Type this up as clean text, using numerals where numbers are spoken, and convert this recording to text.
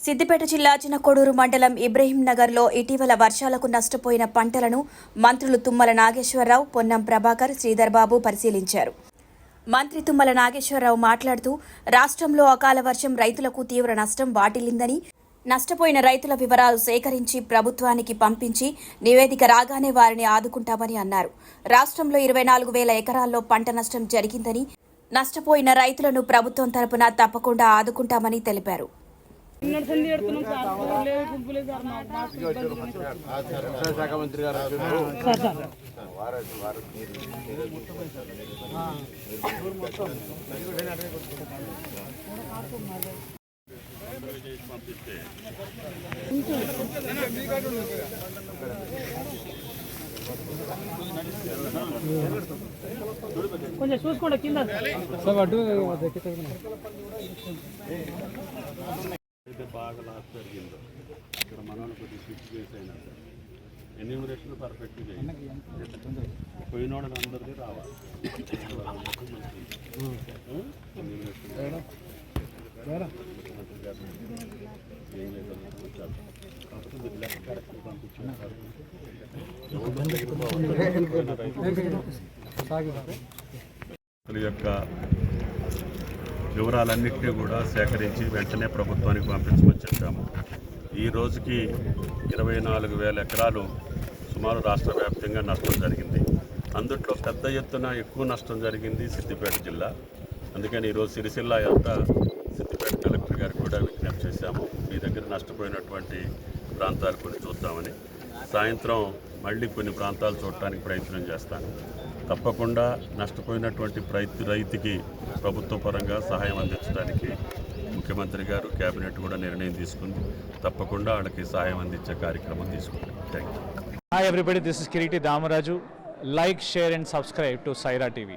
సిద్దిపేట జిల్లా చినకోడూరు మండలం ఇబ్రహీం నగర్లో ఇటీవల వర్షాలకు నష్టపోయిన పంటలను మంత్రులు తుమ్మల నాగేశ్వరరావు, పొన్నం ప్రభాకర్, శ్రీధర్ బాబు పరిశీలించారు. మంత్రి తుమ్మల నాగేశ్వరరావు మాట్లాడుతూ రాష్ట్రంలో అకాల వర్షం రైతులకు తీవ్ర నష్టం వాటిల్లిందని, నష్టపోయిన రైతుల వివరాలు సేకరించి ప్రభుత్వానికి పంపించి నివేదిక రాగానే వారిని ఆదుకుంటామని అన్నారు. రాష్ట్రంలో 24,000 ఎకరాల్లో పంట నష్టం జరిగిందని, నష్టపోయిన రైతులను ప్రభుత్వం తరపున తప్పకుండా ఆదుకుంటామని తెలిపారు. కొంచెం చూసుకోండి కింద అయితే బాగా లాస్ జరిగిందో ఇక్కడ మనల్ని కొద్దిగా స్విచ్ చేసైనా ఎన్యూమరేషన్ పర్ఫెక్ట్గా చేయండి. పోయిన వాళ్ళని అందరికీ రావాలి. ఏం లేదు కాకపోతే మీరు లెక్క కరెక్ట్ పంపించారు. యొక్క వివరాలన్నింటినీ కూడా సేకరించి వెంటనే ప్రభుత్వానికి పంపించమని చెప్పాము. ఈ రోజుకి 24,000 ఎకరాలు సుమారు రాష్ట్ర వ్యాప్తంగా నష్టం జరిగింది. అందుట్లో పెద్ద ఎత్తున ఎక్కువ నష్టం జరిగింది సిద్దిపేట జిల్లా. అందుకని ఈరోజు సిరిసిల్ల అంతా సిద్దిపేట కలెక్టర్ గారికి కూడా విజ్ఞప్తి చేశాము. మీ దగ్గర నష్టపోయినటువంటి ప్రాంతాలు కొన్ని చూద్దామని. సాయంత్రం మళ్ళీ కొన్ని ప్రాంతాలు చూడటానికి ప్రయత్నం చేస్తాను. తప్పకుండా నష్టపోయినటువంటి రైతుకి ప్రభుత్వ పరంగా సహాయం అందించడానికి ముఖ్యమంత్రి గారు, కేబినెట్ కూడా నిర్ణయం తీసుకుంది. తప్పకుండా వాళ్ళకి సహాయం అందించే కార్యక్రమం తీసుకుంటాం. Thank you. Hi everybody, this is Kiriti Damaraju. Like, share and subscribe to Saira TV.